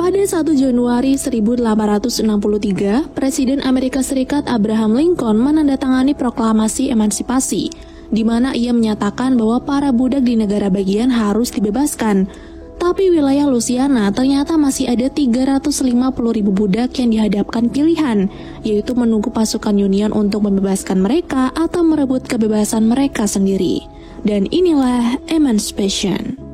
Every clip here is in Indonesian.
Pada 1 Januari 1863, Presiden Amerika Serikat Abraham Lincoln menandatangani proklamasi emansipasi, di mana ia menyatakan bahwa para budak di negara bagian harus dibebaskan. Tapi wilayah Louisiana ternyata masih ada 350.000 budak yang dihadapkan pilihan, yaitu menunggu pasukan Union untuk membebaskan mereka atau merebut kebebasan mereka sendiri. Dan inilah Emancipation.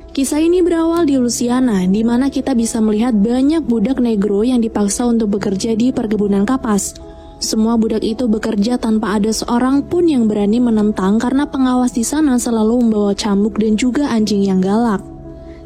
Kisah ini berawal di Louisiana, di mana kita bisa melihat banyak budak negro yang dipaksa untuk bekerja di perkebunan kapas. Semua budak itu bekerja tanpa ada seorang pun yang berani menentang karena pengawas di sana selalu membawa cambuk dan juga anjing yang galak.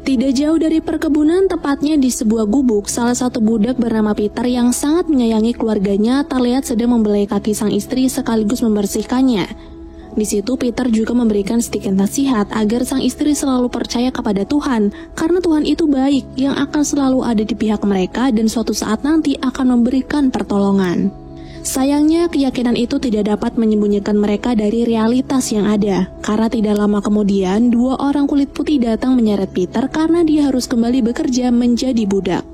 Tidak jauh dari perkebunan, tepatnya di sebuah gubuk, salah satu budak bernama Peter yang sangat menyayangi keluarganya terlihat sedang membelai kaki sang istri sekaligus membersihkannya. Di situ Peter juga memberikan sedikit nasihat agar sang istri selalu percaya kepada Tuhan, karena Tuhan itu baik yang akan selalu ada di pihak mereka dan suatu saat nanti akan memberikan pertolongan. Sayangnya keyakinan itu tidak dapat menyembunyikan mereka dari realitas yang ada, karena tidak lama kemudian 2 orang kulit putih datang menyeret Peter karena dia harus kembali bekerja menjadi budak.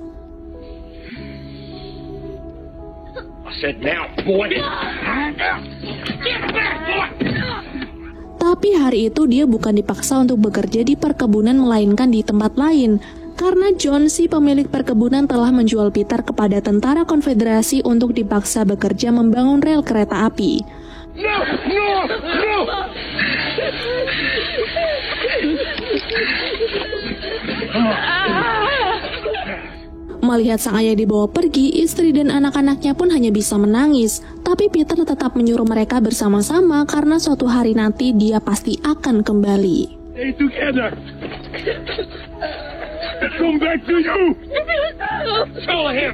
Tapi hari itu dia bukan dipaksa untuk bekerja di perkebunan melainkan di tempat lain, karena John, si pemilik perkebunan, telah menjual Peter kepada tentara konfederasi untuk dipaksa bekerja membangun rel kereta api. Melihat sang ayah dibawa pergi, istri dan anak-anaknya pun hanya bisa menangis. Tapi Peter tetap menyuruh mereka bersama-sama karena suatu hari nanti dia pasti akan kembali. Stay together. Come back to you. Tell him.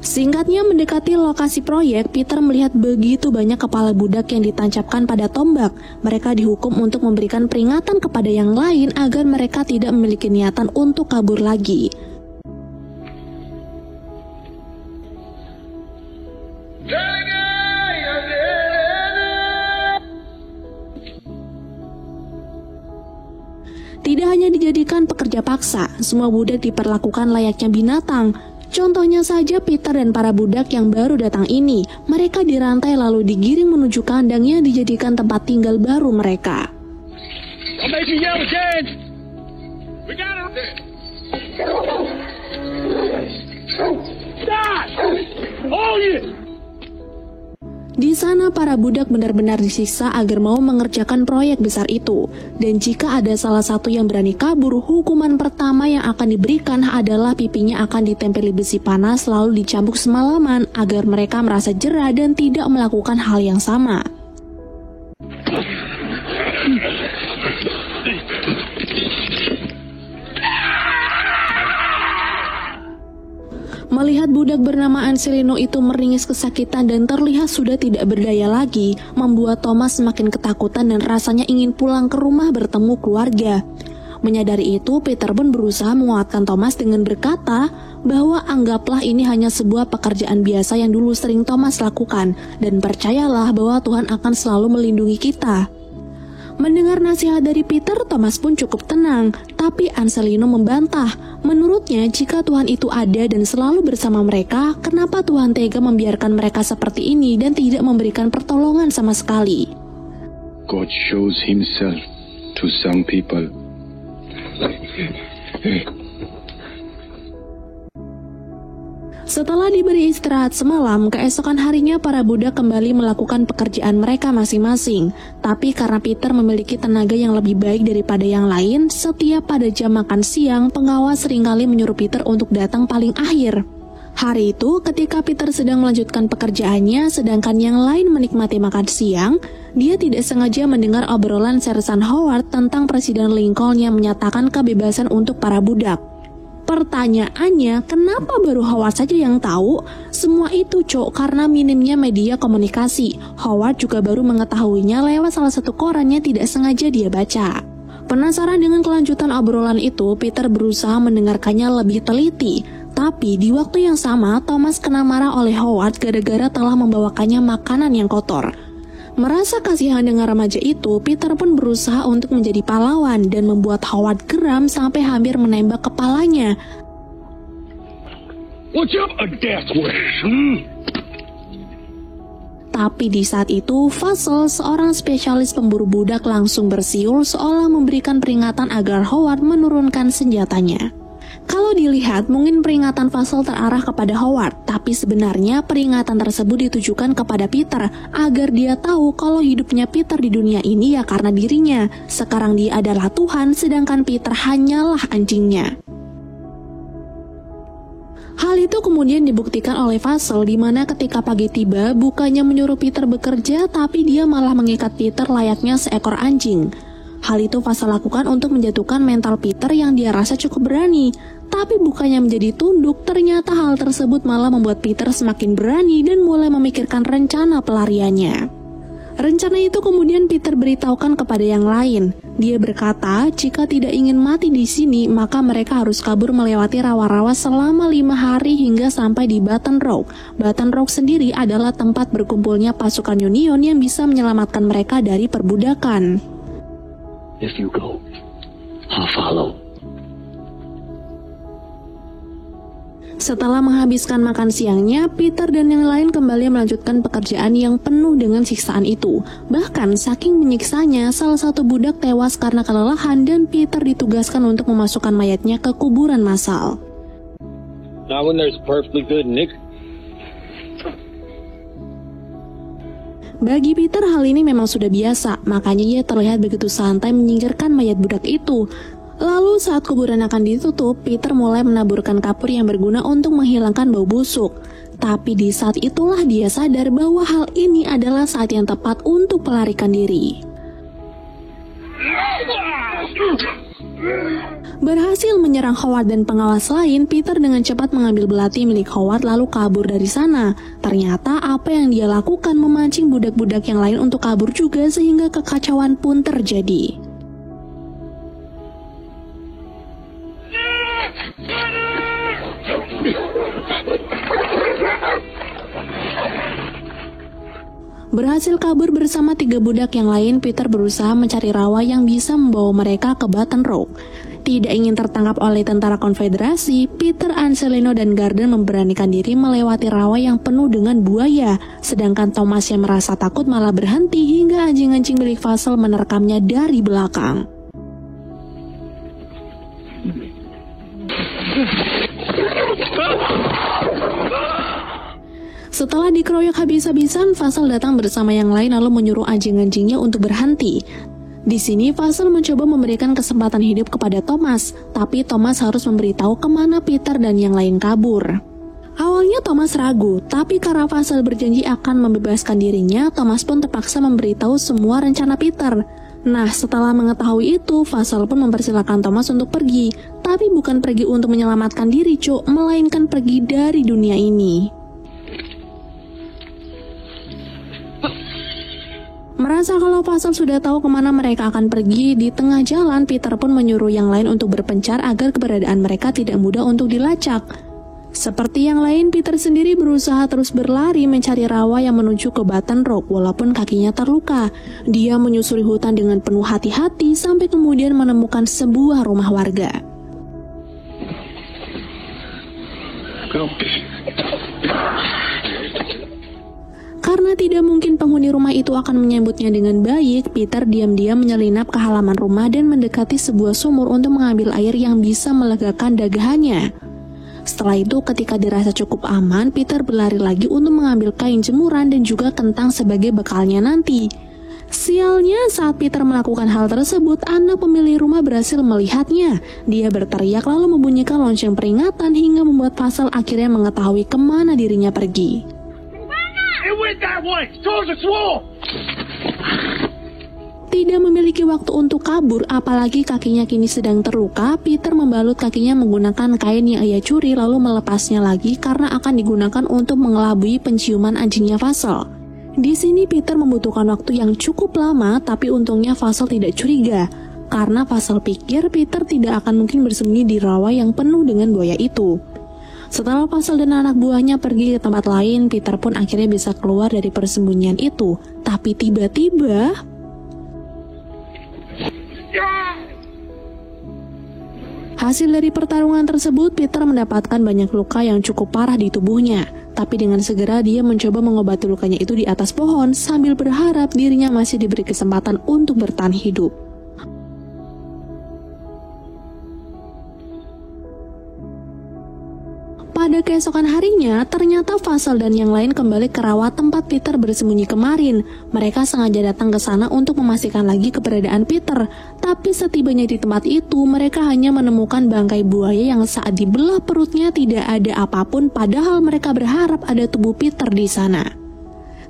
Singkatnya, mendekati lokasi proyek, Peter melihat begitu banyak kepala budak yang ditancapkan pada tombak. Mereka dihukum untuk memberikan peringatan kepada yang lain agar mereka tidak memiliki niatan untuk kabur lagi. Tidak hanya dijadikan pekerja paksa, semua budak diperlakukan layaknya binatang. Contohnya saja Peter dan para budak yang baru datang ini, mereka dirantai lalu digiring menuju kandang yang dijadikan tempat tinggal baru mereka. Di sana para budak benar-benar disiksa agar mau mengerjakan proyek besar itu. Dan jika ada salah satu yang berani kabur, hukuman pertama yang akan diberikan adalah pipinya akan ditempeli besi panas lalu dicambuk semalaman agar mereka merasa jera dan tidak melakukan hal yang sama. Melihat budak bernama Anselino itu meringis kesakitan dan terlihat sudah tidak berdaya lagi, membuat Thomas semakin ketakutan dan rasanya ingin pulang ke rumah bertemu keluarga. Menyadari itu, Peter pun berusaha menguatkan Thomas dengan berkata bahwa anggaplah ini hanya sebuah pekerjaan biasa yang dulu sering Thomas lakukan, dan percayalah bahwa Tuhan akan selalu melindungi kita. Mendengar nasihat dari Peter, Thomas pun cukup tenang, tapi Anselino membantah. Menurutnya, jika Tuhan itu ada dan selalu bersama mereka, kenapa Tuhan tega membiarkan mereka seperti ini dan tidak memberikan pertolongan sama sekali? God shows himself to some people. Setelah diberi istirahat semalam, keesokan harinya para budak kembali melakukan pekerjaan mereka masing-masing. Tapi karena Peter memiliki tenaga yang lebih baik daripada yang lain, setiap pada jam makan siang, pengawas seringkali menyuruh Peter untuk datang paling akhir. Hari itu, ketika Peter sedang melanjutkan pekerjaannya, sedangkan yang lain menikmati makan siang, dia tidak sengaja mendengar obrolan Sersan Howard tentang Presiden Lincoln yang menyatakan kebebasan untuk para budak. Pertanyaannya, kenapa baru Howard saja yang tahu? Semua itu, karena minimnya media komunikasi. Howard juga baru mengetahuinya lewat salah satu koran yang tidak sengaja dia baca. Penasaran dengan kelanjutan obrolan itu, Peter berusaha mendengarkannya lebih teliti. Tapi di waktu yang sama, Thomas kena marah oleh Howard gara-gara telah membawakannya makanan yang kotor. Merasa kasihan dengan remaja itu, Peter pun berusaha untuk menjadi pahlawan dan membuat Howard geram sampai hampir menembak kepalanya. What's up, a death wish? Tapi di saat itu, Fuzzle, seorang spesialis pemburu budak, langsung bersiul seolah memberikan peringatan agar Howard menurunkan senjatanya. Kalau dilihat, mungkin peringatan Fuzzle terarah kepada Howard, tapi sebenarnya peringatan tersebut ditujukan kepada Peter agar dia tahu kalau hidupnya Peter di dunia ini ya karena dirinya. Sekarang dia adalah Tuhan, sedangkan Peter hanyalah anjingnya. Hal itu kemudian dibuktikan oleh Fuzzle, di mana ketika pagi tiba, bukannya menyuruh Peter bekerja, tapi dia malah mengikat Peter layaknya seekor anjing. Hal itu Fuzzle lakukan untuk menjatuhkan mental Peter yang dia rasa cukup berani. Tapi bukannya menjadi tunduk, ternyata hal tersebut malah membuat Peter semakin berani dan mulai memikirkan rencana pelariannya. Rencana itu kemudian Peter beritahukan kepada yang lain. Dia berkata, jika tidak ingin mati di sini, maka mereka harus kabur melewati rawa-rawa selama 5 hari hingga sampai di Button Rock. Button Rock sendiri adalah tempat berkumpulnya pasukan Union yang bisa menyelamatkan mereka dari perbudakan. If you go, I'll follow. Setelah menghabiskan makan siangnya, Peter dan yang lain kembali melanjutkan pekerjaan yang penuh dengan siksaan itu. Bahkan saking menyiksanya, salah satu budak tewas karena kelelahan dan Peter ditugaskan untuk memasukkan mayatnya ke kuburan massal. Not when there's perfectly good Nick. Bagi Peter hal ini memang sudah biasa, makanya ia terlihat begitu santai menyingkirkan mayat budak itu. Lalu saat kuburan akan ditutup, Peter mulai menaburkan kapur yang berguna untuk menghilangkan bau busuk. Tapi di saat itulah dia sadar bahwa hal ini adalah saat yang tepat untuk melarikan diri. Berhasil menyerang Howard dan pengawas lain, Peter dengan cepat mengambil belati milik Howard lalu kabur dari sana. Ternyata apa yang dia lakukan memancing budak-budak yang lain untuk kabur juga sehingga kekacauan pun terjadi. Berhasil kabur bersama 3 budak yang lain, Peter berusaha mencari rawa yang bisa membawa mereka ke Button Rock. Tidak ingin tertangkap oleh tentara konfederasi, Peter, Angelino, dan Garden memberanikan diri melewati rawa yang penuh dengan buaya, sedangkan Thomas yang merasa takut malah berhenti hingga anjing-anjing milik Fuzzle menerkamnya dari belakang. Setelah dikeroyok habis-habisan, Fuzzle datang bersama yang lain lalu menyuruh anjing-anjingnya untuk berhenti. Di sini Fuzzle mencoba memberikan kesempatan hidup kepada Thomas, tapi Thomas harus memberitahu kemana Peter dan yang lain kabur. Awalnya Thomas ragu, tapi karena Fuzzle berjanji akan membebaskan dirinya, Thomas pun terpaksa memberitahu semua rencana Peter. Nah, setelah mengetahui itu, Fuzzle pun mempersilahkan Thomas untuk pergi, tapi bukan pergi untuk menyelamatkan diri, melainkan pergi dari dunia ini. Merasa kalau Fuzzle sudah tahu kemana mereka akan pergi, di tengah jalan Peter pun menyuruh yang lain untuk berpencar agar keberadaan mereka tidak mudah untuk dilacak. Seperti yang lain, Peter sendiri berusaha terus berlari mencari rawa yang menuju ke Button Rock walaupun kakinya terluka. Dia menyusuri hutan dengan penuh hati-hati sampai kemudian menemukan sebuah rumah warga. Karena tidak mungkin penghuni rumah itu akan menyambutnya dengan baik, Peter diam-diam menyelinap ke halaman rumah dan mendekati sebuah sumur untuk mengambil air yang bisa melegakan dagahannya. Setelah itu, ketika dirasa cukup aman, Peter berlari lagi untuk mengambil kain jemuran dan juga kentang sebagai bekalnya nanti. Sialnya, saat Peter melakukan hal tersebut, anak pemilik rumah berhasil melihatnya. Dia berteriak lalu membunyikan lonceng peringatan hingga membuat Fuzzle akhirnya mengetahui kemana dirinya pergi. Tidak memiliki waktu untuk kabur, apalagi kakinya kini sedang terluka. Peter membalut kakinya menggunakan kain yang ia curi lalu melepasnya lagi karena akan digunakan untuk mengelabui penciuman anjingnya Fuzzle. Di sini Peter membutuhkan waktu yang cukup lama, tapi untungnya Fuzzle tidak curiga karena Fuzzle pikir Peter tidak akan mungkin bersembunyi di rawa yang penuh dengan buaya itu. Setelah Faisal dan anak buahnya pergi ke tempat lain, Peter pun akhirnya bisa keluar dari persembunyian itu. Tapi tiba-tiba hasil dari pertarungan tersebut, Peter mendapatkan banyak luka yang cukup parah di tubuhnya. Tapi dengan segera dia mencoba mengobati lukanya itu di atas pohon sambil berharap dirinya masih diberi kesempatan untuk bertahan hidup. Pada keesokan harinya, ternyata Faisal dan yang lain kembali ke rawa tempat Peter bersembunyi kemarin. Mereka sengaja datang ke sana untuk memastikan lagi keberadaan Peter. Tapi setibanya di tempat itu, mereka hanya menemukan bangkai buaya yang saat dibelah perutnya tidak ada apapun, padahal mereka berharap ada tubuh Peter di sana.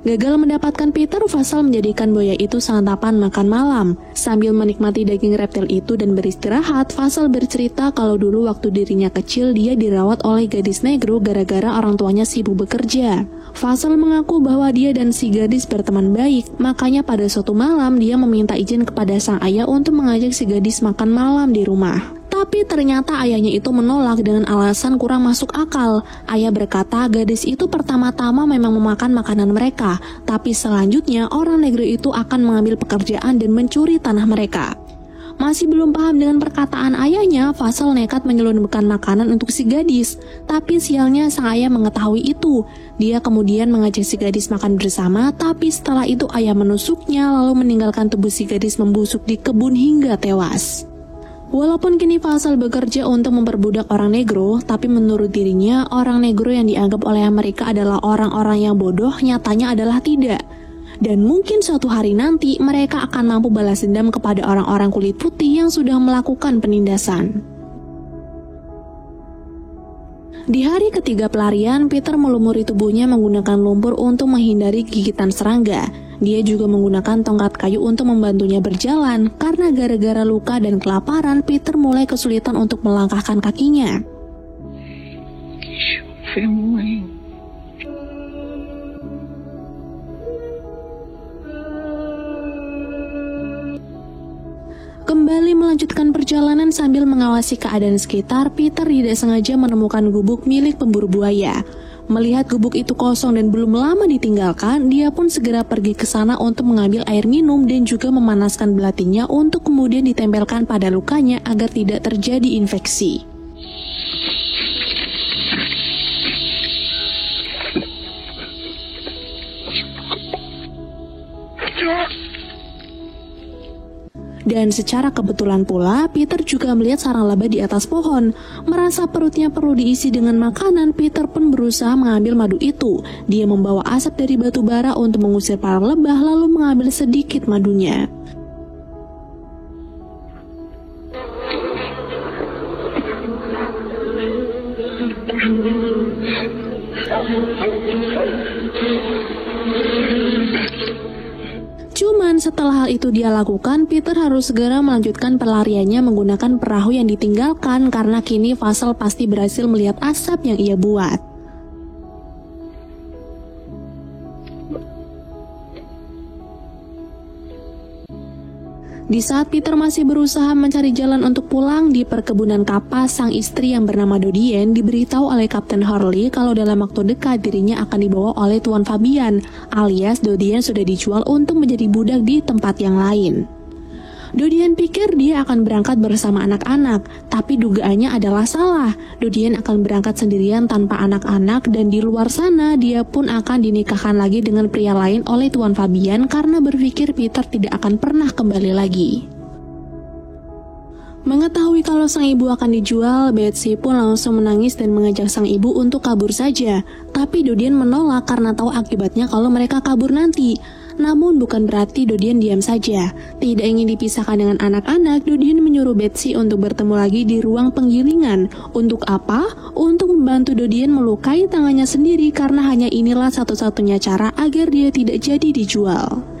Gagal mendapatkan Peter, Faisal menjadikan buaya itu santapan makan malam. Sambil menikmati daging reptil itu dan beristirahat, Faisal bercerita kalau dulu waktu dirinya kecil dia dirawat oleh gadis negro gara-gara orang tuanya sibuk bekerja. Faisal mengaku bahwa dia dan si gadis berteman baik, makanya pada suatu malam dia meminta izin kepada sang ayah untuk mengajak si gadis makan malam di rumah. Tapi ternyata ayahnya itu menolak dengan alasan kurang masuk akal. Ayah berkata gadis itu pertama-tama memang memakan makanan mereka, tapi selanjutnya orang negro itu akan mengambil pekerjaan dan mencuri tanah mereka. Masih belum paham dengan perkataan ayahnya, Faisal nekat menyelundupkan makanan untuk si gadis. Tapi sialnya sang ayah mengetahui itu. Dia kemudian mengajak si gadis makan bersama, tapi setelah itu ayah menusuknya lalu meninggalkan tubuh si gadis membusuk di kebun hingga tewas. Walaupun kini Faisal bekerja untuk memperbudak orang negro, tapi menurut dirinya orang negro yang dianggap oleh mereka adalah orang-orang yang bodoh nyatanya adalah tidak. Dan mungkin suatu hari nanti mereka akan mampu balas dendam kepada orang-orang kulit putih yang sudah melakukan penindasan. Di hari ketiga pelarian, Peter melumuri tubuhnya menggunakan lumpur untuk menghindari gigitan serangga. Dia juga menggunakan tongkat kayu untuk membantunya berjalan. Karena gara-gara luka dan kelaparan, Peter mulai kesulitan untuk melangkahkan kakinya. Kembali melanjutkan perjalanan sambil mengawasi keadaan sekitar, Peter tidak sengaja menemukan gubuk milik pemburu buaya. Melihat gubuk itu kosong dan belum lama ditinggalkan, dia pun segera pergi ke sana untuk mengambil air minum dan juga memanaskan belatinya untuk kemudian ditempelkan pada lukanya agar tidak terjadi infeksi. Dan secara kebetulan pula, Peter juga melihat sarang laba di atas pohon. Merasa perutnya perlu diisi dengan makanan, Peter pun berusaha mengambil madu itu. Dia membawa asap dari batu bara untuk mengusir para lebah lalu mengambil sedikit madunya. Cuman setelah hal itu dia lakukan, Peter harus segera melanjutkan pelariannya menggunakan perahu yang ditinggalkan karena kini Faisal pasti berhasil melihat asap yang ia buat. Di saat Peter masih berusaha mencari jalan untuk pulang, di perkebunan kapas, sang istri yang bernama Dodien diberitahu oleh Kapten Hurley kalau dalam waktu dekat dirinya akan dibawa oleh Tuan Fabian, alias Dodien sudah dijual untuk menjadi budak di tempat yang lain. Dodien pikir dia akan berangkat bersama anak-anak, tapi dugaannya adalah salah. Dodien akan berangkat sendirian tanpa anak-anak dan di luar sana dia pun akan dinikahkan lagi dengan pria lain oleh Tuan Fabian karena berpikir Peter tidak akan pernah kembali lagi. Mengetahui kalau sang ibu akan dijual, Betsy pun langsung menangis dan mengajak sang ibu untuk kabur saja. Tapi Dodien menolak karena tahu akibatnya kalau mereka kabur nanti. Namun bukan berarti Dodien diam saja. Tidak ingin dipisahkan dengan anak-anak, Dodien menyuruh Betsy untuk bertemu lagi di ruang penggilingan. Untuk apa? Untuk membantu Dodien melukai tangannya sendiri karena hanya inilah satu-satunya cara agar dia tidak jadi dijual.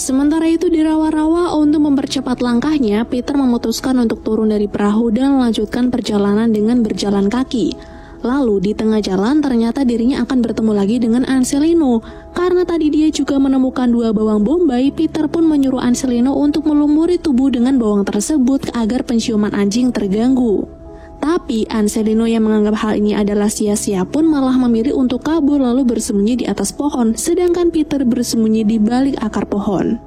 Sementara itu di rawa-rawa, untuk mempercepat langkahnya, Peter memutuskan untuk turun dari perahu dan melanjutkan perjalanan dengan berjalan kaki. Lalu di tengah jalan ternyata dirinya akan bertemu lagi dengan Angelino. Karena tadi dia juga menemukan 2 bawang bombay, Peter pun menyuruh Angelino untuk melumuri tubuh dengan bawang tersebut agar penciuman anjing terganggu. Tapi Angelino yang menganggap hal ini adalah sia-sia pun malah memilih untuk kabur lalu bersembunyi di atas pohon, sedangkan Peter bersembunyi di balik akar pohon.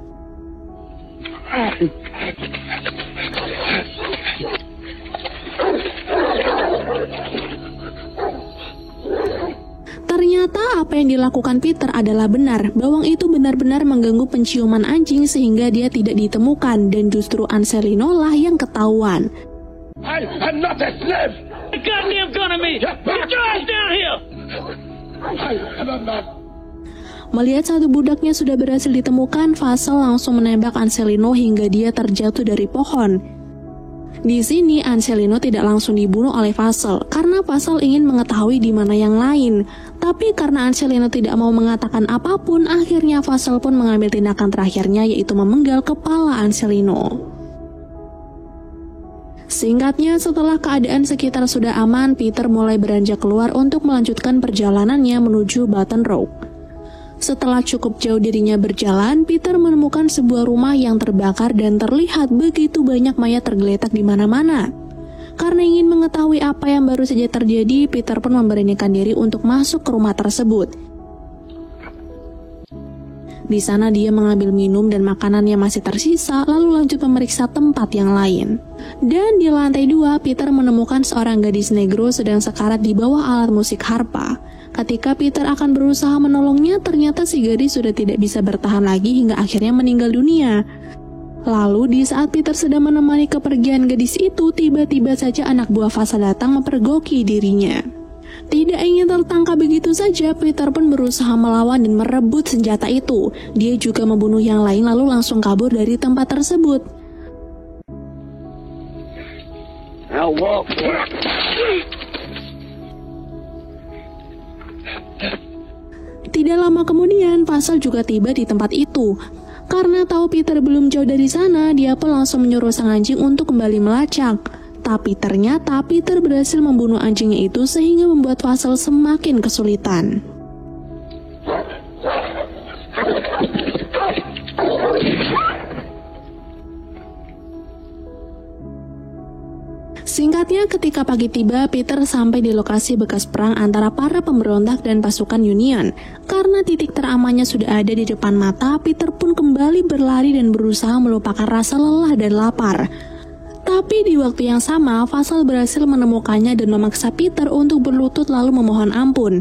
Ternyata apa yang dilakukan Peter adalah benar. Bawang itu benar-benar mengganggu penciuman anjing sehingga dia tidak ditemukan dan justru Angelino lah yang ketahuan. I'm not a slave. The goddamn gun on me. Get your ass down here. Melihat satu budaknya sudah berhasil ditemukan, Vassal langsung menembak Angelino hingga dia terjatuh dari pohon. Di sini Angelino tidak langsung dibunuh oleh Vassal karena Vassal ingin mengetahui di mana yang lain. Tapi karena Angelino tidak mau mengatakan apapun, akhirnya Vassal pun mengambil tindakan terakhirnya, yaitu memenggal kepala Angelino. Singkatnya, setelah keadaan sekitar sudah aman, Peter mulai beranjak keluar untuk melanjutkan perjalanannya menuju Button Rock. Setelah cukup jauh dirinya berjalan, Peter menemukan sebuah rumah yang terbakar dan terlihat begitu banyak mayat tergeletak di mana-mana. Karena ingin mengetahui apa yang baru saja terjadi, Peter pun memberanikan diri untuk masuk ke rumah tersebut. Di sana dia mengambil minum dan makanan yang masih tersisa, lalu lanjut memeriksa tempat yang lain. Dan di lantai 2, Peter menemukan seorang gadis negro sedang sekarat di bawah alat musik harpa. Ketika Peter akan berusaha menolongnya, ternyata si gadis sudah tidak bisa bertahan lagi hingga akhirnya meninggal dunia. Lalu di saat Peter sedang menemani kepergian gadis itu, tiba-tiba saja anak buah Vassal datang mempergoki dirinya. Tidak ingin tertangkap begitu saja, Peter pun berusaha melawan dan merebut senjata itu. Dia juga membunuh yang lain lalu langsung kabur dari tempat tersebut. Tidak lama kemudian, Vassal juga tiba di tempat itu. Karena tahu Peter belum jauh dari sana, dia pun langsung menyuruh sang anjing untuk kembali melacak. Tapi ternyata Peter berhasil membunuh anjingnya itu sehingga membuat Vassal semakin kesulitan. Singkatnya, ketika pagi tiba, Peter sampai di lokasi bekas perang antara para pemberontak dan pasukan Union. Karena titik teramannya sudah ada di depan mata, Peter pun kembali berlari dan berusaha melupakan rasa lelah dan lapar. Tapi di waktu yang sama, Vassal berhasil menemukannya dan memaksa Peter untuk berlutut lalu memohon ampun.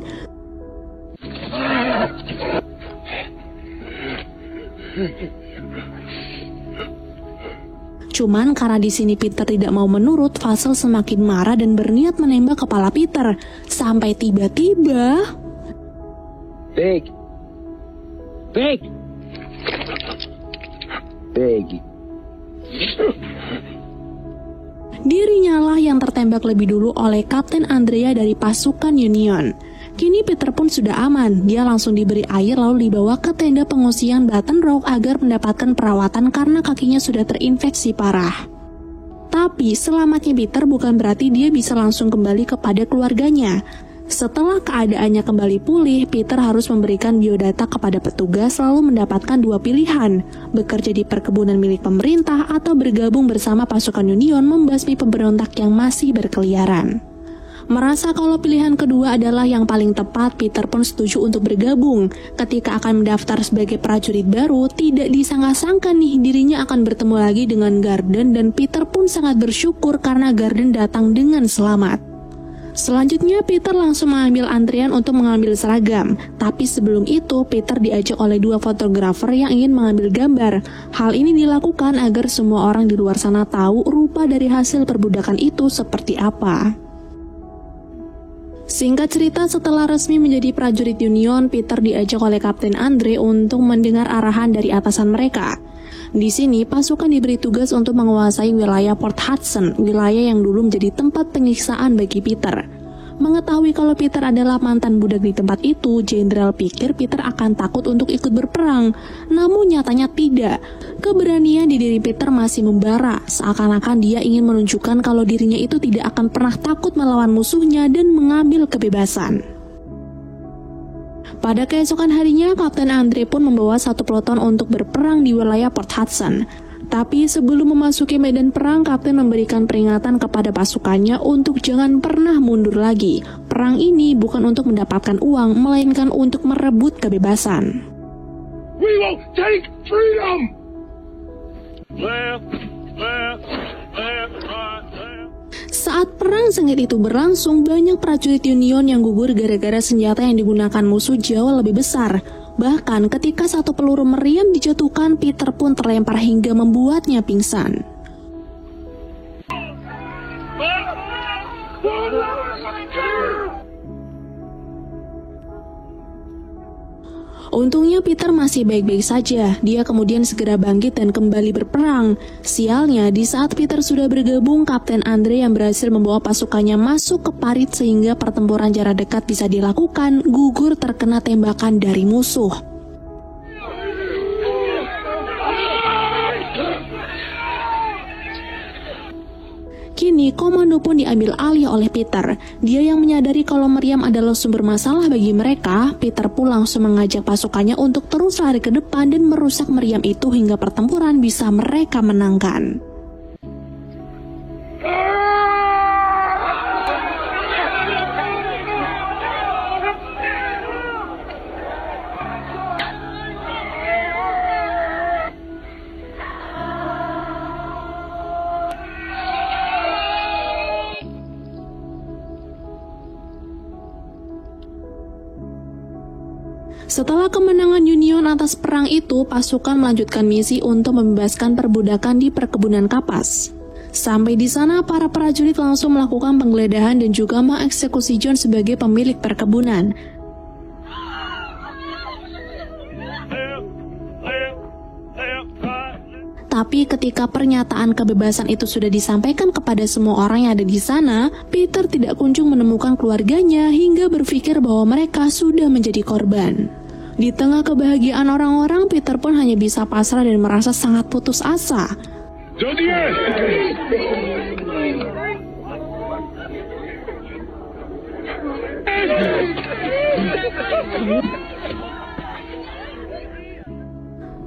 Cuman karena di sini Peter tidak mau menurut, Vassal semakin marah dan berniat menembak kepala Peter. Sampai tiba-tiba... Big. Dirinya lah yang tertembak lebih dulu oleh Kapten Andrea dari pasukan Union. Kini Peter pun sudah aman. Dia langsung diberi air lalu dibawa ke tenda pengungsian Button Rock agar mendapatkan perawatan karena kakinya sudah terinfeksi parah. Tapi selamatnya Peter bukan berarti dia bisa langsung kembali kepada keluarganya. Setelah keadaannya kembali pulih, Peter harus memberikan biodata kepada petugas lalu mendapatkan 2 pilihan, bekerja di perkebunan milik pemerintah atau bergabung bersama pasukan Union membasmi pemberontak yang masih berkeliaran. Merasa kalau pilihan kedua adalah yang paling tepat, Peter pun setuju untuk bergabung. Ketika akan mendaftar sebagai prajurit baru, tidak disangka-sangka nih dirinya akan bertemu lagi dengan Garden dan Peter pun sangat bersyukur karena Garden datang dengan selamat. Selanjutnya, Peter langsung mengambil antrian untuk mengambil seragam. Tapi sebelum itu, Peter diajak oleh 2 fotografer yang ingin mengambil gambar. Hal ini dilakukan agar semua orang di luar sana tahu rupa dari hasil perbudakan itu seperti apa. Singkat cerita, setelah resmi menjadi prajurit Union, Peter diajak oleh Kapten Andre untuk mendengar arahan dari atasan mereka. Di sini, pasukan diberi tugas untuk menguasai wilayah Port Hudson, wilayah yang dulu menjadi tempat penyiksaan bagi Peter. Mengetahui kalau Peter adalah mantan budak di tempat itu, Jenderal pikir Peter akan takut untuk ikut berperang. Namun nyatanya tidak. Keberanian di diri Peter masih membara, seakan-akan dia ingin menunjukkan kalau dirinya itu tidak akan pernah takut melawan musuhnya dan mengambil kebebasan. Pada keesokan harinya, Kapten Andre pun membawa satu peloton untuk berperang di wilayah Port Hudson. Tapi sebelum memasuki medan perang, Kapten memberikan peringatan kepada pasukannya untuk jangan pernah mundur lagi. Perang ini bukan untuk mendapatkan uang, melainkan untuk merebut kebebasan. We will take freedom! Left, left, left, right, left. Saat perang sengit itu berlangsung, banyak prajurit Union yang gugur gara-gara senjata yang digunakan musuh jauh lebih besar. Bahkan ketika satu peluru meriam dijatuhkan, Peter pun terlempar hingga membuatnya pingsan. Untungnya Peter masih baik-baik saja. Dia kemudian segera bangkit dan kembali berperang. Sialnya, di saat Peter sudah bergabung, Kapten Andre yang berhasil membawa pasukannya masuk ke parit sehingga pertempuran jarak dekat bisa dilakukan, gugur terkena tembakan dari musuh. Kini, komando pun diambil alih oleh Peter. Dia yang menyadari kalau meriam adalah sumber masalah bagi mereka. Peter pun langsung mengajak pasukannya untuk terus lari ke depan dan merusak meriam itu hingga pertempuran bisa mereka menangkan. Setelah kemenangan Union atas perang itu, pasukan melanjutkan misi untuk membebaskan perbudakan di perkebunan kapas. Sampai di sana, para prajurit langsung melakukan penggeledahan dan juga mengeksekusi John sebagai pemilik perkebunan. Tapi ketika pernyataan kebebasan itu sudah disampaikan kepada semua orang yang ada di sana, Peter tidak kunjung menemukan keluarganya hingga berpikir bahwa mereka sudah menjadi korban. Di tengah kebahagiaan orang-orang, Peter pun hanya bisa pasrah dan merasa sangat putus asa.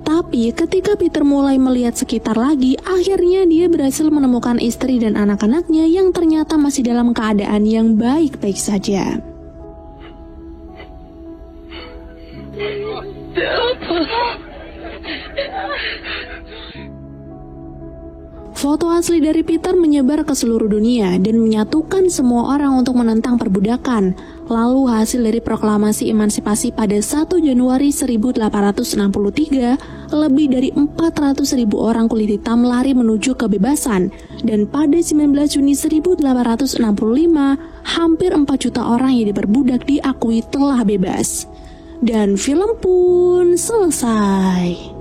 Tapi ketika Peter mulai melihat sekitar lagi, akhirnya dia berhasil menemukan istri dan anak-anaknya yang ternyata masih dalam keadaan yang baik-baik saja. Foto asli dari Peter menyebar ke seluruh dunia dan menyatukan semua orang untuk menentang perbudakan. Lalu hasil dari proklamasi emansipasi pada 1 Januari 1863, lebih dari 400.000 orang kulit hitam lari menuju kebebasan. Dan pada 19 Juni 1865, hampir 4 juta orang yang diperbudak diakui telah bebas. Dan film pun selesai.